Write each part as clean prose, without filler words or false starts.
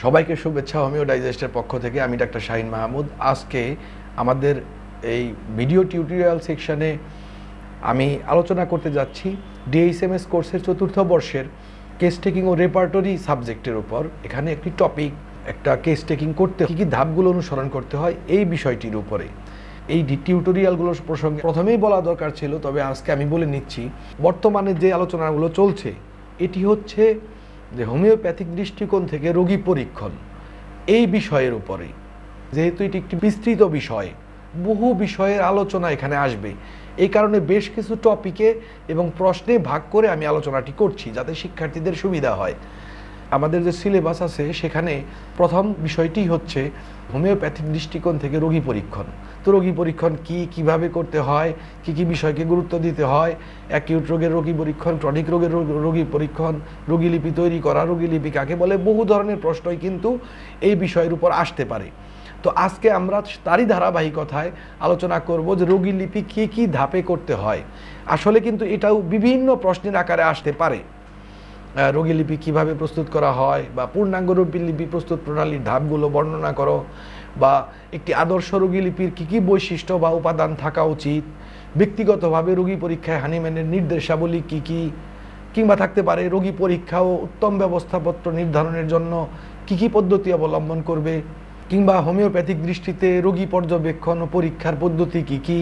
সবাইকে শুভেচ্ছা হোমিও ডাইজেস্টের পক্ষ থেকে। আমি ডাক্তার শাহিন মাহমুদ। আজকে আমাদের এই ভিডিও টিউটোরিয়াল সেকশনে আমি আলোচনা করতে যাচ্ছি ডিএইচএমএস কোর্সের ৪র্থ বর্ষের কেস টেকিং ও রেপার্টরি সাবজেক্টের উপর। এখানে একটি টপিক, একটা কেস টেকিং করতে কী কী ধাপগুলো অনুসরণ করতে হয় এই বিষয়টির উপরে। এই টিউটোরিয়ালগুলোর প্রসঙ্গে প্রথমেই বলা দরকার ছিল, তবে আজকে আমি বলে নিচ্ছি। বর্তমানে যে আলোচনাগুলো চলছে এটি হচ্ছে যে হোমিওপ্যাথিক দৃষ্টিকোণ থেকে রোগী পরীক্ষণ এই বিষয়ের উপরে। যেহেতু এটি একটি বিস্তৃত বিষয়, বহু বিষয়ের আলোচনা এখানে আসবে, এই কারণে বেশ কিছু টপিকে এবং প্রশ্নে ভাগ করে আমি আলোচনাটি করছি যাতে শিক্ষার্থীদের সুবিধা হয়। আমাদের যে সিলেবাস আছে সেখানে প্রথম বিষয়টি হচ্ছে হোমিওপ্যাথিক দৃষ্টিকোণ থেকে রোগী পরীক্ষণ। তো রোগী পরীক্ষণ কি, কিভাবে করতে হয়, কি কি বিষয়কে গুরুত্ব দিতে হয়, অ্যাকিউট রোগের রোগী পরীক্ষণ, ক্রনিক রোগের রোগী পরীক্ষণ, রোগীলিপি তৈরি করা, রোগীলিপি কাকে বলে, বহু ধরনের প্রশ্নই কিন্তু এই বিষয়ের উপর আসতে পারে। তো আজকে আমরা তারই ধারাবাহিকতায় আলোচনা করব যে রোগীলিপি কী কী ধাপে করতে হয়। আসলে কিন্তু এটাও বিভিন্ন প্রশ্নের আকারে আসতে পারে। রোগীলিপি কিভাবে প্রস্তুত করা হয়, বা পূর্ণাঙ্গ রোগীলিপি প্রস্তুত প্রণালীর ধাপগুলো বর্ণনা করো, বা একটি আদর্শ রোগীলিপির কী কী বৈশিষ্ট্য বা উপাদান থাকা উচিত, ব্যক্তিগতভাবে রোগী পরীক্ষায় হানিম্যানের নির্দেশাবলী কী কী, কিংবা থাকতে পারে রোগী পরীক্ষা ও উত্তম ব্যবস্থাপত্র নির্ধারণের জন্য কী কী পদ্ধতি অবলম্বন করবে, কিংবা হোমিওপ্যাথিক দৃষ্টিতে রোগী পর্যবেক্ষণ ও পরীক্ষার পদ্ধতি কী কী,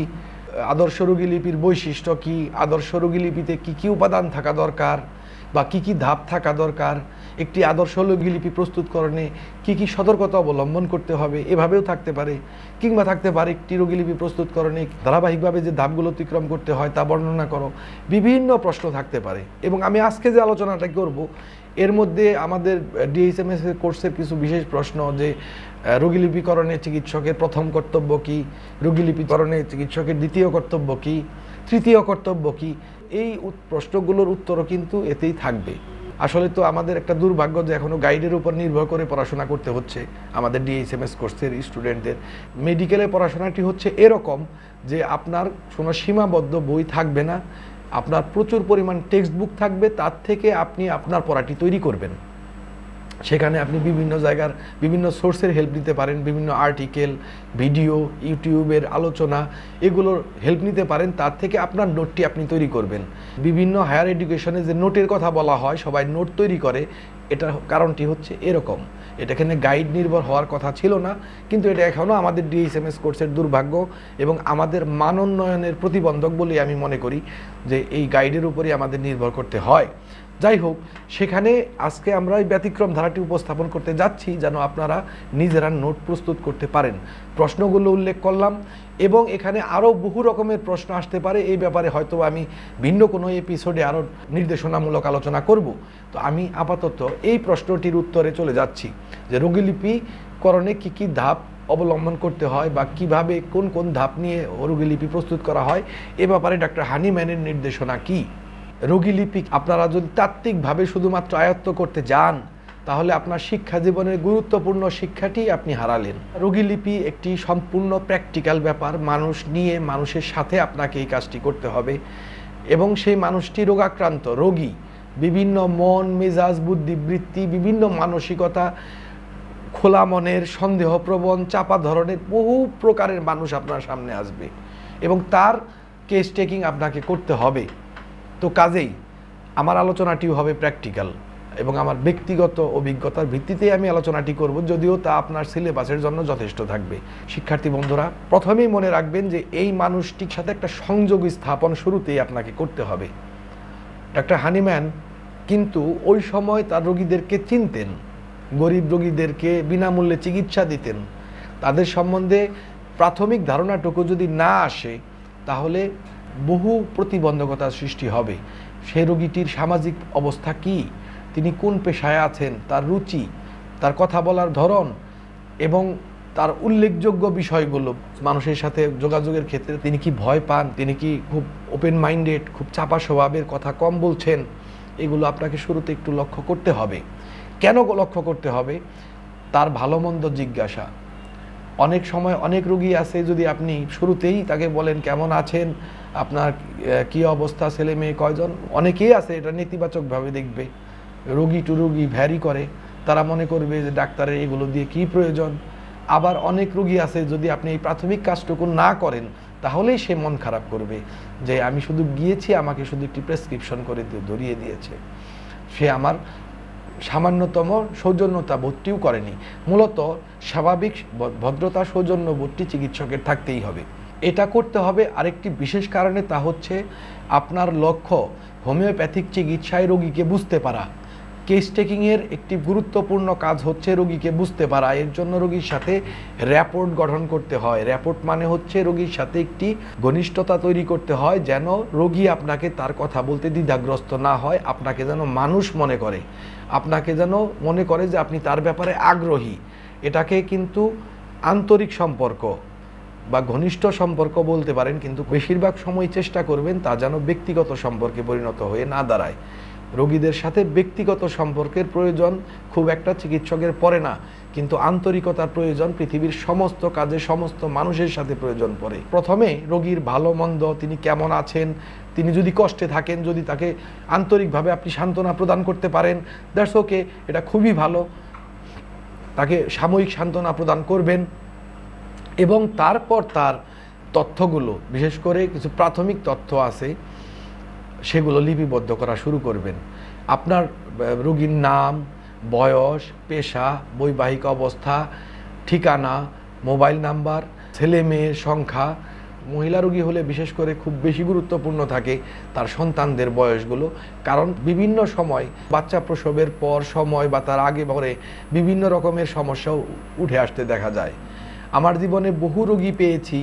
আদর্শ রোগীলিপির বৈশিষ্ট্য কী, আদর্শ রোগীলিপিতে কী কী উপাদান থাকা দরকার বা কী কী ধাপ থাকা দরকার, একটি আদর্শ রোগীলিপি প্রস্তুতকরণে কী কী সতর্কতা অবলম্বন করতে হবে, এভাবেও থাকতে পারে। কিংবা থাকতে পারে একটি রোগীলিপি প্রস্তুতকরণে ধারাবাহিকভাবে যে ধাপগুলো অতিক্রম করতে হয় তা বর্ণনা করো। বিভিন্ন প্রশ্ন থাকতে পারে। এবং আমি আজকে যে আলোচনাটা করব এর মধ্যে আমাদের ডিএইচএমএস কোর্সের কিছু বিশেষ প্রশ্ন, যে রোগীলিপিকরণে চিকিৎসকের প্রথম কর্তব্য কী, রোগীলিপিকরণে চিকিৎসকের দ্বিতীয় কর্তব্য কী, তৃতীয় কর্তব্য কী, এই প্রশ্নগুলোর উত্তরও কিন্তু এতেই থাকবে। আসলে তো আমাদের একটা দুর্ভাগ্য যে এখনও গাইডের উপর নির্ভর করে পড়াশোনা করতে হচ্ছে আমাদের ডিএইচএমএস কোর্সের স্টুডেন্টদের। মেডিকেলের পড়াশোনাটি হচ্ছে এরকম যে আপনার কোনো সীমাবদ্ধ বই থাকবে না, আপনার প্রচুর পরিমাণ টেক্সট বুক থাকবে, তার থেকে আপনি আপনার পড়াটি তৈরি করবেন। সেখানে আপনি বিভিন্ন জায়গার বিভিন্ন সোর্সের হেল্প নিতে পারেন, বিভিন্ন আর্টিকেল, ভিডিও, ইউটিউবের আলোচনা, এগুলোর হেল্প নিতে পারেন। তার থেকে আপনার নোটটি আপনি তৈরি করবেন। বিভিন্ন হায়ার এডুকেশনে যে নোটের কথা বলা হয়, সবাই নোট তৈরি করে, এটার কারণটি হচ্ছে এরকম। এটা এখানে গাইড নির্ভর হওয়ার কথা ছিল না, কিন্তু এটা এখনও আমাদের ডিএইচএমএস কোর্সের দুর্ভাগ্য এবং আমাদের মান উন্নয়নের প্রতিবন্ধক বলে আমি মনে করি যে এই গাইডের উপরই আমাদের নির্ভর করতে হয়। যাই হোক, সেখানে আজকে আমরা এই ব্যতিক্রম ধারাটি উপস্থাপন করতে যাচ্ছি যেন আপনারা নিজেরা নোট প্রস্তুত করতে পারেন। প্রশ্নগুলো উল্লেখ করলাম এবং এখানে আরও বহু রকমের প্রশ্ন আসতে পারে। এই ব্যাপারে হয়তো আমি ভিন্ন কোনো এপিসোডে আরও নির্দেশনামূলক আলোচনা করব। তো আমি আপাতত এই প্রশ্নটির উত্তরে চলে যাচ্ছি যে রোগীলিপিকরণে কী কী ধাপ অবলম্বন করতে হয় বা কিভাবে কোন কোন ধাপ নিয়ে রোগীলিপি প্রস্তুত করা হয়, এ ব্যাপারে ডাক্তার হানিম্যানের নির্দেশনা কী। রোগীলিপি আপনারা যদি তাত্ত্বিকভাবে শুধুমাত্র আয়ত্ত করতে যান তাহলে আপনার শিক্ষা জীবনের গুরুত্বপূর্ণ শিক্ষাটি আপনি হারালেন। রোগীলিপি একটি সম্পূর্ণ প্র্যাকটিক্যাল ব্যাপার। মানুষ নিয়ে, মানুষের সাথে আপনাকে এই কাজটি করতে হবে এবং সেই মানুষটি রোগাক্রান্ত, রোগী, বিভিন্ন মন মেজাজ, বুদ্ধিবৃত্তি, বিভিন্ন মানসিকতা, খোলা মনের, সন্দেহপ্রবণ, চাপা ধরনের বহু প্রকারের মানুষ আপনার সামনে আসবে এবং তার কেস টেকিং আপনাকে করতে হবে। তো কাজেই আমার আলোচনাটিও হবে প্র্যাকটিক্যাল এবং আমার ব্যক্তিগত অভিজ্ঞতার ভিত্তিতেই আমি আলোচনাটি করব, যদিও তা আপনার সিলেবাসের জন্য যথেষ্ট থাকবে। শিক্ষার্থী বন্ধুরা, প্রথমেই মনে রাখবেন যে এই মানুষটির সাথে একটা সংযোগ স্থাপন শুরুতেই আপনাকে করতে হবে। ডাক্তার হানিম্যান কিন্তু ওই সময় তার রোগীদেরকে চিনতেন, গরিব রোগীদেরকে বিনামূল্যে চিকিৎসা দিতেন। তাদের সম্বন্ধে প্রাথমিক ধারণাটুকু যদি না আসে তাহলে বহু প্রতিবন্ধকতার সৃষ্টি হবে। সেই রোগীটির সামাজিক অবস্থা কি, তিনি কোন পেশায় আছেন, তার রুচি, তার কথা বলার ধরন এবং তার উল্লেখযোগ্য বিষয়গুলো, মানুষের সাথে যোগাযোগের ক্ষেত্রে তিনি কি ভয় পান, তিনি কি খুব ওপেন মাইন্ডেড, খুব চাপা স্বভাবের, কথা কম বলছেন, এগুলো আপনাকে শুরুতে একটু লক্ষ্য করতে হবে। কেন লক্ষ্য করতে হবে? তার ভালো মন্দ জিজ্ঞাসা। অনেক সময় অনেক রোগী আছে, যদি আপনি শুরুতেই তাকে বলেন কেমন আছেন, আপনার কি অবস্থা, ছেলে মেয়ে কয়জন, অনেকেই আছে এটা নেতিবাচকভাবে দেখবে। রোগী টু রোগী ভ্যারি করে। তারা মনে করবে যে ডাক্তারের এগুলো দিয়ে কি প্রয়োজন। আবার অনেক রোগী আছে যদি আপনি এই প্রাথমিক কাজটুকু না করেন তাহলেই সে মন খারাপ করবে যে আমি শুধু গিয়েছি, আমাকে শুধু একটি প্রেসক্রিপশন করে ধরিয়ে দিয়েছে, সে আমার সামান্যতম সৌজন্যতা বোধটিও করেনি। মূলত স্বাভাবিক ভদ্রতা সৌজন্য বোধটি চিকিৎসকের থাকতেই হবে। এটা করতে হবে আরেকটি বিশেষ কারণে, তা হচ্ছে আপনার লক্ষ্য হোমিওপ্যাথিক চিকিৎসায় রোগীকে বুঝতে পারা। কেস টেকিংয়ের একটি গুরুত্বপূর্ণ কাজ হচ্ছে রোগীকে বুঝতে পারা। এর জন্য রোগীর সাথে র্যাপোর্ট গঠন করতে হয়। র্যাপোর্ট মানে হচ্ছে রোগীর সাথে একটি ঘনিষ্ঠতা তৈরি করতে হয়, যেন রোগী আপনাকে তার কথা বলতে দ্বিধাগ্রস্ত না হয়, আপনাকে যেন মানুষ মনে করে, আপনাকে যেন মনে করে যে আপনি তার ব্যাপারে আগ্রহী। এটাকে কিন্তু আন্তরিক সম্পর্ক বা ঘনিষ্ঠ সম্পর্ক বলতে পারেন, কিন্তু বেশিরভাগ সময় চেষ্টা করবেন তা যেন ব্যক্তিগত সম্পর্কে পরিণত হয়ে না দাঁড়ায়। রোগীদের সাথে ব্যক্তিগত সম্পর্কের প্রয়োজন খুব একটা চিকিৎসকের পড়ে না, কিন্তু আন্তরিকতার প্রয়োজন পৃথিবীর সমস্ত কাজে সমস্ত মানুষের সাথে প্রয়োজন পড়ে। প্রথমে রোগীর ভালো মন্দ, তিনি কেমন আছেন, তিনি যদি কষ্টে থাকেন, যদি তাকে আন্তরিকভাবে আপনি সান্ত্বনা প্রদান করতে পারেন, দ্যাটস ওকে, এটা খুবই ভালো। তাকে সাময়িক সান্ত্বনা প্রদান করবেন এবং তারপর তার তথ্যগুলো, বিশেষ করে কিছু প্রাথমিক তথ্য আছে, সেগুলো লিপিবদ্ধ করা শুরু করবেন। আপনার রোগীর নাম, বয়স, পেশা, বৈবাহিক অবস্থা, ঠিকানা, মোবাইল নাম্বার, ছেলে মেয়ের সংখ্যা। মহিলা রোগী হলে বিশেষ করে খুব বেশি গুরুত্বপূর্ণ থাকে তার সন্তানদের বয়সগুলো, কারণ বিভিন্ন সময় বাচ্চা প্রসবের পর সময় বা তার আগে পরে বিভিন্ন রকমের সমস্যাও উঠে আসতে দেখা যায়। আমার জীবনে বহু রোগী পেয়েছি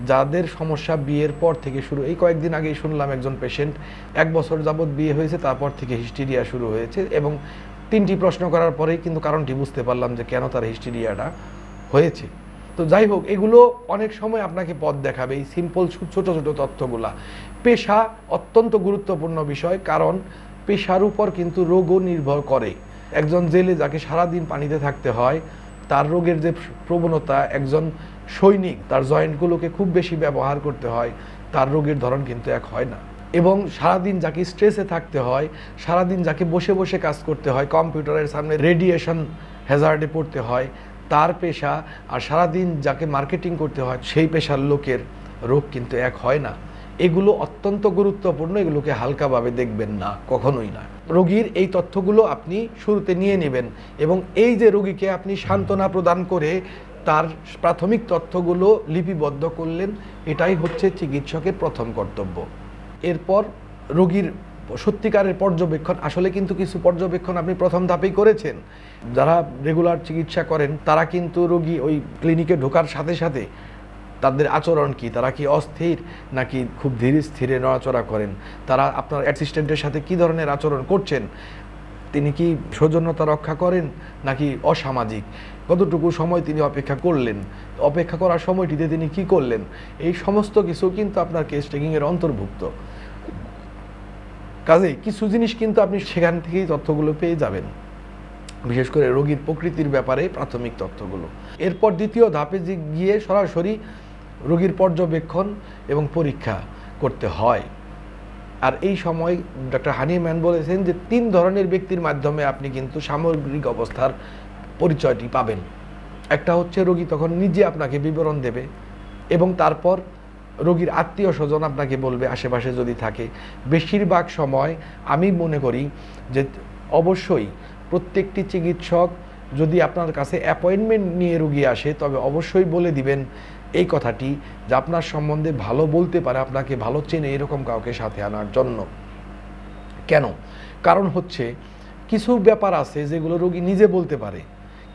যাদের সমস্যা বিয়ের পর থেকে শুরু। এই কয়েকদিন আগেই শুনলাম একজন পেশেন্ট 1 বছর যাবৎ বিয়ে হয়েছে, তারপর থেকে হিস্টেরিয়া শুরু হয়েছে, এবং 3টি প্রশ্ন করার পরেই কিন্তু কারণটি বুঝতে পারলাম যে কেন তার হিস্টেরিয়াটা হয়েছে। তো যাই হোক, এগুলো অনেক সময় আপনাকে পথ দেখাবে, এই সিম্পল ছোট ছোট তথ্যগুলা। পেশা অত্যন্ত গুরুত্বপূর্ণ বিষয়, কারণ পেশার উপর কিন্তু রোগও নির্ভর করে। একজন জেলে যাকে সারাদিন পানিতে থাকতে হয়, তার রোগের যে প্রবণতা, একজন সৈনিক তার জয়েন্টগুলোকে খুব বেশি ব্যবহার করতে হয়, তার রোগের ধরন কিন্তু এক হয় না। এবং সারাদিন যাকে স্ট্রেসে থাকতে হয়, সারাদিন যাকে বসে বসে কাজ করতে হয়, কম্পিউটারের সামনে রেডিয়েশন হ্যাজার্ডে পড়তে হয়, তার পেশা আর সারাদিন যাকে মার্কেটিং করতে হয় সেই পেশার লোকের রোগ কিন্তু এক হয় না। এগুলো অত্যন্ত গুরুত্বপূর্ণ, এগুলোকে হালকাভাবে দেখবেন না, কখনোই না। রোগীর এই তথ্যগুলো আপনি শুরুতে নিয়ে নেবেন, এবং এই যে রোগীকে আপনি সান্ত্বনা প্রদান করে তার প্রাথমিক তথ্যগুলো লিপিবদ্ধ করলেন, এটাই হচ্ছে চিকিৎসকের প্রথম কর্তব্য। এরপর রোগীর সত্যিকারের পর্যবেক্ষণ। আসলে কিন্তু কিছু পর্যবেক্ষণ আপনি প্রথম ধাপেই করেছেন। যারা রেগুলার চিকিৎসা করেন তারা কিন্তু রোগী ওই ক্লিনিকে ঢোকার সাথে সাথে তাদের আচরণ কি, তারা কি অস্থির নাকি খুব ধীরে স্থিরে নড়াচড়া করেন, তারা আপনার অ্যাসিস্ট্যান্টের সাথে কি ধরনের আচরণ করছেন, তিনি কি সৌজন্যতা রক্ষা করেন নাকি অসামাজিক, কতটুকু সময় তিনি অপেক্ষা করলেন, অপেক্ষা করার সময়টিতে তিনি কি করলেন, এই সমস্ত কিছু কিন্তু আপনার কেস টেকিংয়ের অন্তর্ভুক্ত। কাজেই কিছু জিনিস কিন্তু আপনি সেখান থেকেই তথ্যগুলো পেয়ে যাবেন, বিশেষ করে রোগীর প্রকৃতির ব্যাপারে প্রাথমিক তথ্যগুলো। এরপর দ্বিতীয় ধাপে গিয়ে সরাসরি রোগীর পর্যবেক্ষণ এবং পরীক্ষা করতে হয়। আর এই সময় ডক্টর হানিম্যান বলেছেন যে 3 ধরনের ব্যক্তির মাধ্যমে আপনি কিন্তু সামগ্রিক অবস্থার পরিচয়টি পাবেন। একটা হচ্ছে রোগী তখন নিজে আপনাকে বিবরণ দেবে, এবং তারপর রোগীর আত্মীয় স্বজন আপনাকে বলবে আশেপাশে যদি থাকে। বেশিরভাগ সময় আমি মনে করি যে অবশ্যই প্রত্যেকটি চিকিৎসক যদি আপনার কাছে অ্যাপয়েন্টমেন্ট নিয়ে রোগী আসে, তবে অবশ্যই বলে দিবেন এই কথাটি যে আপনার সম্বন্ধে ভালো বলতে পারে, আপনাকে ভালো চেনে এরকম কাউকে সাথে আনার জন্য। কেন? কারণ হচ্ছে কিছু ব্যাপার আছে যেগুলো রোগী নিজে বলতে পারে,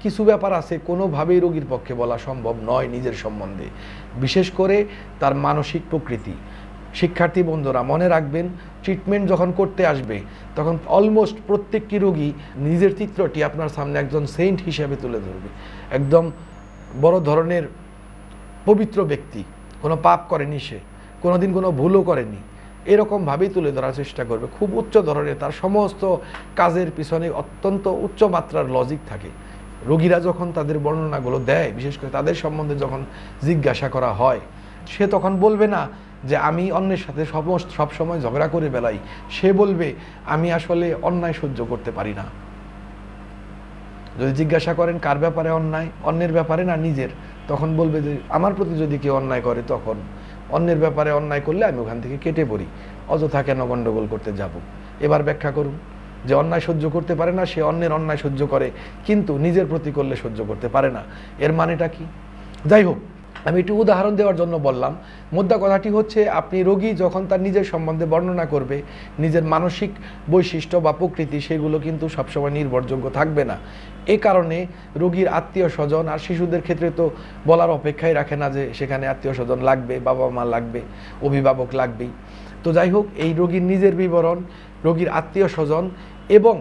কিছু ব্যাপার আছে কোনোভাবেই রোগীর পক্ষে বলা সম্ভব নয় নিজের সম্বন্ধে, বিশেষ করে তার মানসিক প্রকৃতি। শিক্ষার্থী বন্ধুরা মনে রাখবেন, ট্রিটমেন্ট যখন করতে আসবে তখন অলমোস্ট প্রত্যেকটি রোগী নিজের চিত্রটি আপনার সামনে একজন সেন্ট হিসেবে তুলে ধরবে, একদম বড় ধরনের পবিত্র ব্যক্তি, কোনো পাপ করেনি, সে কোনোদিন কোনো ভুলও করেনি, এরকমভাবেই তুলে ধরার চেষ্টা করবে। খুব উচ্চ ধরনের, তার সমস্ত কাজের পিছনে অত্যন্ত উচ্চ মাত্রার লজিক থাকে। রোগীরা যখন তাদের বর্ণনাগুলো দেয়, বিশেষ করে তাদের সম্বন্ধে যখন জিজ্ঞাসা করা হয়, সে তখন বলবে না যে আমি অন্যের সাথে সবসময় ঝগড়া করে বেলাই, সে বলবে আমি আসলে অন্যায় সহ্য করতে পারি না। যদি জিজ্ঞাসা করেন কার ব্যাপারে অন্যায়, অন্যের ব্যাপারে না নিজের, তখন বলবে যে আমার প্রতি যদি কেউ অন্যায় করে তখন অন্যের ব্যাপারে অন্যায় করলে আমি ওখান থেকে কেটে পড়ি, অযথা কেন গণ্ডগোল করতে যাব। এবার ব্যাখ্যা করুন যে অন্যায় সহ্য করতে পারে না, সে অন্যের অন্যায় সহ্য করে কিন্তু নিজের প্রতি করলে সহ্য করতে পারে না, এর মানেটা কি? যাই হোক, আমি একটু উদাহরণ দেওয়ার জন্য বললাম। মোদ্দা কথাটি হচ্ছে, আপনি রোগী যখন তার নিজের সম্বন্ধে বর্ণনা করবে, নিজের মানসিক বৈশিষ্ট্য বা প্রকৃতি সেগুলো কিন্তু সবসময় নির্ভরযোগ্য থাকবে না। এ কারণে রোগীর আত্মীয় স্বজন, আর শিশুদের ক্ষেত্রে তো বলার অপেক্ষাই রাখে না যে সেখানে আত্মীয় স্বজন লাগবে, বাবা মা লাগবে, অভিভাবক লাগবেই। তো যাই হোক, এই রোগীর নিজের বিবরণ, রোগীর আত্মীয় স্বজন এবং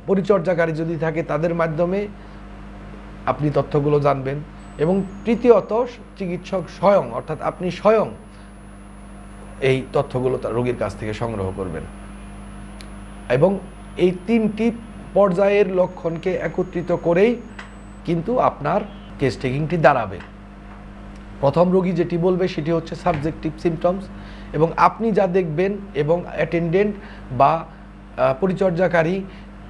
পরিচর্যাকারী যদি থাকে তাদের মাধ্যমে আপনি তথ্যগুলো জানবেন। এবং তৃতীয়ত, চিকিৎসক স্বয়ং, অর্থাৎ আপনি স্বয়ং এই তথ্যগুলো তার রোগীর কাছ থেকে সংগ্রহ করবেন। এবং এই তিনটি পর্যায়ের লক্ষণকে একত্রিত করেই কিন্তু আপনার কেস টেকিংটি দাঁড়াবে। প্রথম রোগী যেটি বলবে সেটি হচ্ছে সাবজেক্টিভ সিমটমস, এবং আপনি যা দেখবেন এবং অ্যাটেন্ডেন্ট বা পরিচর্যাকারী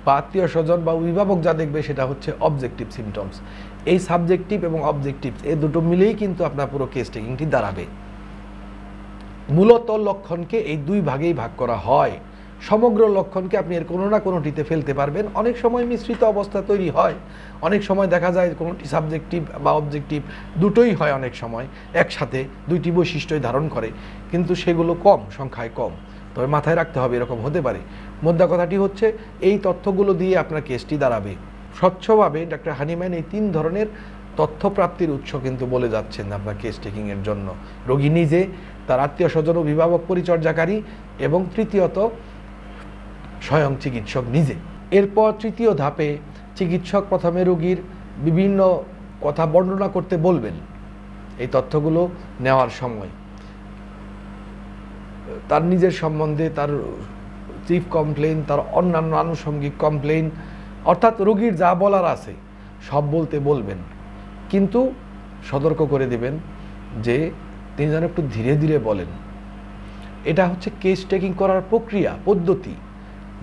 বা আত্মীয় স্বজন বা অভিভাবক যা দেখবে সেটা হচ্ছে অবজেক্টিভ সিমটমস। এই সাবজেক্টিভ এবং অবজেক্টিভ এই দুটো মিলেই কিন্তু আপনার পুরো কেস টেকিংটি দাঁড়াবে। মূলত লক্ষণকে এই দুই ভাগেই ভাগ করা হয়। সমগ্র লক্ষণকে আপনি এর কোনো না কোনোটিতে ফেলতে পারবেন। অনেক সময় মিশ্রিত অবস্থা তৈরি হয়, অনেক সময় দেখা যায় কোনোটি সাবজেক্টিভ বা অবজেক্টিভ দুটোই হয়, অনেক সময় একসাথে দুইটি বৈশিষ্ট্যই ধারণ করে, কিন্তু সেগুলো কম, সংখ্যায় কম। তবে মাথায় রাখতে হবে এরকম হতে পারে। মোদ্দা কথাটি হচ্ছে, এই তথ্যগুলো দিয়ে আপনার কেসটি দাঁড়াবে। স্বচ্ছভাবে ডাক্তার হানিম্যান এই তিন ধরনের তথ্য প্রাপ্তির উৎস কিন্তু বলে যাচ্ছেন আপনার কেস টেকিংয়ের জন্য। রোগী নিজে, তার আত্মীয় স্বজন, অভিভাবক, পরিচর্যাকারী এবং তৃতীয়ত স্বয়ং চিকিৎসক নিজে। এরপর তৃতীয় ধাপে চিকিৎসক প্রথমে রোগীর বিভিন্ন কথা বর্ণনা করতে বলবেন। এই তথ্যগুলো নেওয়ার সময় তার নিজের সম্বন্ধে, তার চিফ কমপ্লেইন, তার অন্যান্য আনুষঙ্গিক কমপ্লেইন, অর্থাৎ রোগীর যা বলার আছে সব বলতে বলবেন, কিন্তু সতর্ক করে দেবেন যে তিনি যেন একটু ধীরে ধীরে বলেন। এটা হচ্ছে কেস টেকিং করার প্রক্রিয়া, পদ্ধতি।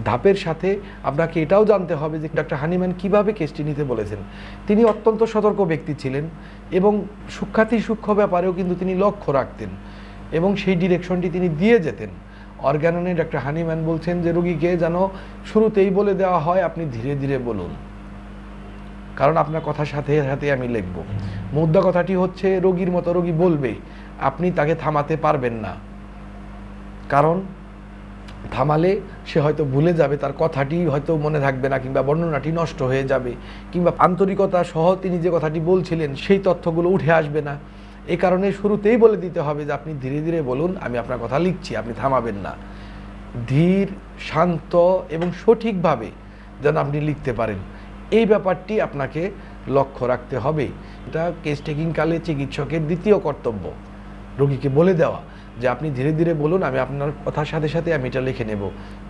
ধাপের সাথে আপনাকে এটাও জানতে হবে যে ডাক্তার হানিম্যান কিভাবে কেসটি নিতে বলেছেন। তিনি অত্যন্ত সতর্ক ব্যক্তি ছিলেন এবং সূক্ষ্ম ব্যাপারেও কিন্তু তিনি লক্ষ্য রাখতেন এবং সেই ডিরেকশনটি তিনি দিয়ে যেতেন। অর্গাননে ডাক্তার হানিম্যান বলছেন যে রোগীকে যেন শুরুতেই বলে দেওয়া হয় আপনি ধীরে ধীরে বলুন, কারণ আপনার কথার সাথে সাথে আমি লিখব। মুদ্রা কথাটি হচ্ছে, রোগীর মতো রোগী বলবে, আপনি তাকে থামাতে পারবেন না, কারণ থামালে সে হয়তো ভুলে যাবে, তার কথাটি হয়তো মনে থাকবে না, কিংবা বর্ণনাটি নষ্ট হয়ে যাবে, কিংবা আন্তরিকতা সহ তিনি যে কথাটি বলছিলেন সেই তথ্যগুলো উঠে আসবে না। এই কারণে শুরুতেই বলে দিতে হবে যে আপনি ধীরে ধীরে বলুন, আমি আপনার কথা লিখছি, আপনি থামাবেন না। ধীর, শান্ত এবং সঠিকভাবে যেন আপনি লিখতে পারেন, এই ব্যাপারটি আপনাকে লক্ষ্য রাখতে হবে। এটা কেস টেকিং কালে চিকিৎসকের দ্বিতীয় কর্তব্য, রোগীকে বলে দেওয়া যে আপনি ধীরে ধীরে বলুন, আমি আপনার কথার সাথে সাথে আমি এটা লিখে নেব।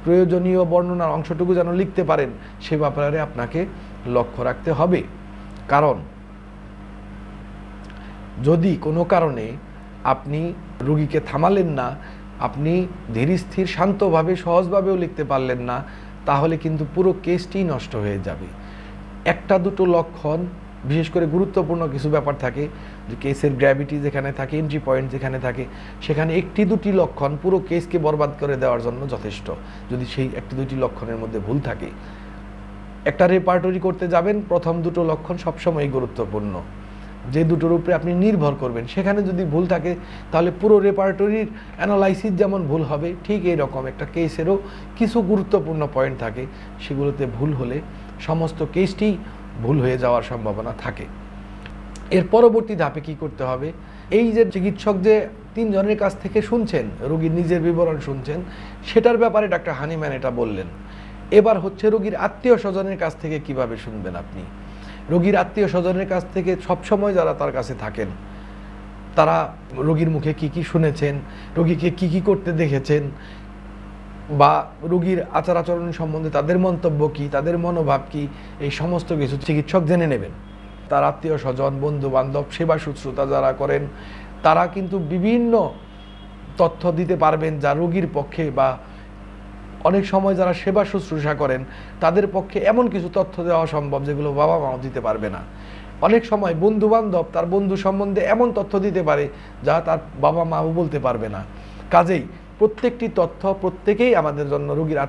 প্রয়োজনীয় বর্ণনার অংশটুকু যেন লিখতে পারেন সে ব্যাপারে আপনাকে লক্ষ্য রাখতে হবে। কারণ যদি কোনো কারণে আপনি রোগীকে থামালেন না, আপনি ধীর স্থির শান্তভাবে সহজভাবেও লিখতে পারলেন না, তাহলে কিন্তু পুরো কেসটি নষ্ট হয়ে যাবে। একটা দুটো লক্ষণ, বিশেষ করে গুরুত্বপূর্ণ কিছু ব্যাপার থাকে যে কেসের গ্র্যাভিটি যেখানে থাকে, এন্ট্রি পয়েন্ট যেখানে থাকে, সেখানে একটি দুটি লক্ষণ পুরো কেসকে বরবাদ করে দেওয়ার জন্য যথেষ্ট। যদি সেই একটি দুটি লক্ষণের মধ্যে ভুল থাকে, একটা রেপার্টরি করতে যাবেন, প্রথম দুটো লক্ষণ সবসময় গুরুত্বপূর্ণ, যে দুটোর উপরে আপনি নির্ভর করবেন, সেখানে যদি ভুল থাকে তাহলে পুরো রেপার্টরির অ্যানালাইসিস যেমন ভুল হবে, ঠিক এইরকম একটা কেসেরও কিছু গুরুত্বপূর্ণ পয়েন্ট থাকে, সেগুলোতে ভুল হলে সমস্ত কেসটি ভুল হয়ে যাওয়ার সম্ভাবনা থাকে। এর পরবর্তী ধাপে কি করতে হবে, এই যে চিকিৎসক যে তিনজনের কাছ থেকে শুনছেন, রোগীর নিজের বিবরণ শুনছেন, সেটার ব্যাপারে ডাক্তার হানিম্যান এটা বললেন। এবার হচ্ছে রোগীর আত্মীয় স্বজনের কাছ থেকে কিভাবে শুনবেন আপনি। রোগীর আত্মীয় স্বজনের কাছ থেকে সবসময় যারা তার কাছে থাকেন, তারা রোগীর মুখে কি কি শুনেছেন, রোগীকে কি কি করতে দেখেছেন, বা রোগীর আচার আচরণ সম্বন্ধে তাদের মন্তব্য কি, তাদের মনোভাব কি, এই সমস্ত কিছু চিকিৎসক জেনে নেবেন। তার আত্মীয় স্বজন, বন্ধু বান্ধব, সেবা শুশ্রূষা যারা করেন, তারা কিন্তু বিভিন্ন তথ্য দিতে পারবেন যা রোগীর পক্ষে বা অনেক সময় যারা সেবা শুশ্রূষা করেন তাদের পক্ষে এমন কিছু তথ্য দেওয়া সম্ভব যেগুলো বাবা মাও দিতে পারবে না। অনেক সময় বন্ধু বান্ধব তার বন্ধু সম্বন্ধে এমন তথ্য দিতে পারে যা তার বাবা মাও বলতে পারবে না। কাজেই প্রত্যেকটি তথ্য প্রত্যেকেই আমাদের জন্য রোগীর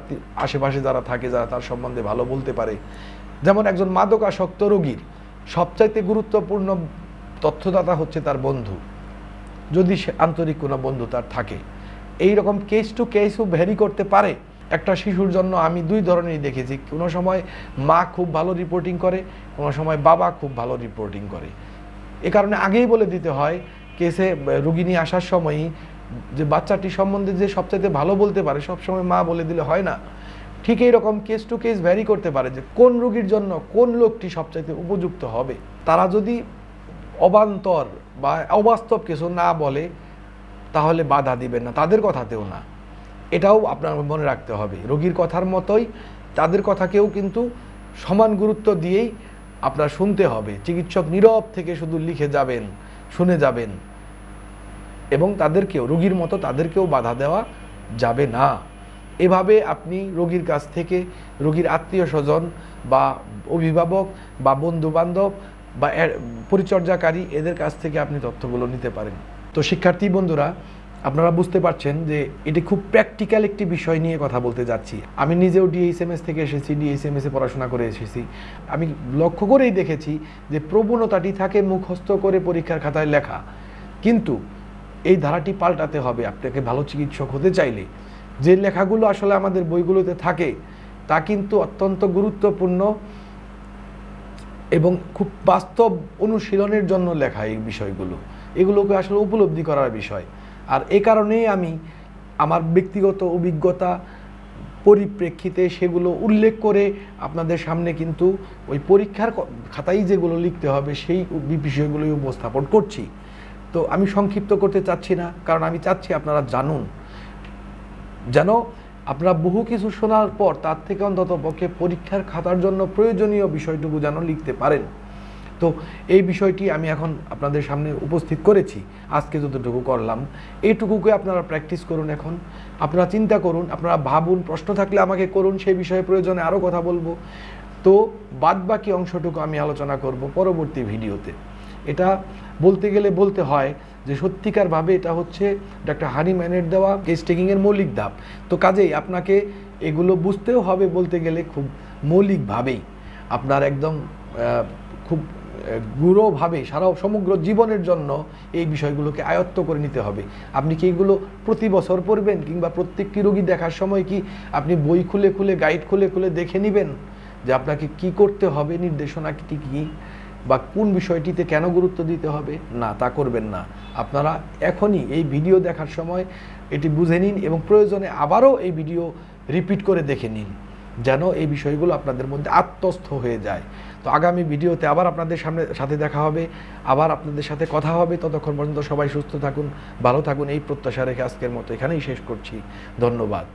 আশেপাশে যারা থাকে, যারা তার সম্বন্ধে ভালো বলতে পারে। যেমন একজন মাদকাসক্ত রোগীর সবচাইতে গুরুত্বপূর্ণ তথ্যদাতা হচ্ছে তার বন্ধু, যদি সে আন্তরিক কোনো বন্ধু তার থাকে। এই রকম কেস টু কেসও ভ্যারি করতে পারে। একটা শিশুর জন্য আমি দুই ধরনেরই দেখেছি, কোনো সময় মা খুব ভালো রিপোর্টিং করে, কোনো সময় বাবা খুব ভালো রিপোর্টিং করে। এ কারণে আগেই বলে দিতে হয় কেসে রোগী নিয়ে আসার সময়ই যে বাচ্চাটি সম্বন্ধে যে সবচাইতে ভালো বলতে পারে সবসময় মা বলে দিলে হয় না। ঠিক এইরকম কেস টু কেস ভ্যারি করতে পারে যে কোন রোগীর জন্য কোন লোকটি সবচাইতে উপযুক্ত হবে। তারা যদি অবান্তর বা অবাস্তব কিছু না বলে তাহলে বাধা দিবেন না, তাদের কথাতেও না। এটাও আপনার মনে রাখতে হবে, রোগীর কথার মতোই তাদের কথাকেও কিন্তু সমান গুরুত্ব দিয়েই আপনার শুনতে হবে। চিকিৎসক নীরব থেকে শুধু লিখে যাবেন, শুনে যাবেন, এবং তাদেরকেও রোগীর মতো তাদেরকেও বাধা দেওয়া যাবে না। এভাবে আপনি রোগীর কাছ থেকে, রোগীর আত্মীয় স্বজন বা অভিভাবক বা বন্ধু বান্ধব বা পরিচর্যাকারী এদের কাছ থেকে আপনি তথ্যগুলো নিতে পারেন। তো শিক্ষার্থী বন্ধুরা, আপনারা বুঝতে পারছেন যে এটি খুব প্র্যাকটিক্যাল একটি বিষয় নিয়ে কথা বলতে যাচ্ছি। আমি নিজেও ডিএইচএমএস থেকে এসেছি, ডিএইচএমএসে পড়াশোনা করে এসেছি। আমি লক্ষ্য করেই দেখেছি যে প্রবণতাটি থাকে মুখস্থ করে পরীক্ষার খাতায় লেখা, কিন্তু এই ধারাটি পাল্টাতে হবে। আপনাকে ভালো চিকিৎসক হতে চাইলে যে লেখাগুলো আসলে আমাদের বইগুলোতে থাকে তা কিন্তু অত্যন্ত গুরুত্বপূর্ণ এবং খুব বাস্তব অনুশীলনের জন্য লেখা। এই বিষয়গুলো এগুলোকে আসলে উপলব্ধি করার বিষয়। আর এ কারণেই আমি আমার ব্যক্তিগত অভিজ্ঞতা পরিপ্রেক্ষিতে সেগুলো উল্লেখ করে আপনাদের সামনে কিন্তু ওই পরীক্ষার খাতায় যেগুলো লিখতে হবে সেই বিষয়গুলোই উপস্থাপন করছি। তো আমি সংক্ষিপ্ত করতে চাচ্ছি না, কারণ আমি চাচ্ছি আপনারা জানুন, যেন আপনারা বহু কিছু শোনার পর তার থেকে অন্তত পক্ষে পরীক্ষার খাতার জন্য প্রয়োজনীয় বিষয়টুকু যেন লিখতে পারেন। তো এই বিষয়টি আমি এখন আপনাদের সামনে উপস্থিত করেছি। আজকে যতটুকু করলাম এইটুকুকে আপনারা প্র্যাকটিস করুন। এখন আপনারা চিন্তা করুন, আপনারা ভাবুন, প্রশ্ন থাকলে আমাকে করুন, সেই বিষয়ে প্রয়োজনে আরও কথা বলবো। তো বাদবাকি অংশটুকু আমি আলোচনা করব পরবর্তী ভিডিওতে। এটা বলতে গেলে বলতে হয় যে সত্যিকারভাবে এটা হচ্ছে ডাক্তার হানিম্যানের দেওয়া কেস টেকিংয়ের মৌলিক ধাপ। তো কাজেই আপনাকে এগুলো বুঝতেও হবে বলতে গেলে খুব মৌলিকভাবেই, আপনার একদম খুব গূঢ়ভাবে সারা সমগ্র জীবনের জন্য এই বিষয়গুলোকে আয়ত্ত করে নিতে হবে। আপনি কি এগুলো প্রতি বছর পড়বেন, কিংবা প্রত্যেকটি রোগী দেখার সময় কি আপনি বই খুলে খুলে গাইড খুলে খুলে দেখে নেবেন যে আপনাকে কি করতে হবে, নির্দেশনাটি কী বা কোন বিষয়টিতে কেন গুরুত্ব দিতে হবে? না, তা করবেন না। আপনারা এখনই এই ভিডিও দেখার সময় এটি বুঝে নিন এবং প্রয়োজনে আবারও এই ভিডিও রিপিট করে দেখে নিন, যেন এই বিষয়গুলো আপনাদের মধ্যে আত্মস্থ হয়ে যায়। তো আগামী ভিডিওতে আবার আপনাদের সাথে দেখা হবে, আবার আপনাদের সাথে কথা হবে। ততক্ষণ পর্যন্ত সবাই সুস্থ থাকুন, ভালো থাকুন, এই প্রত্যাশা রেখে আজকের মতো এখানেই শেষ করছি। ধন্যবাদ।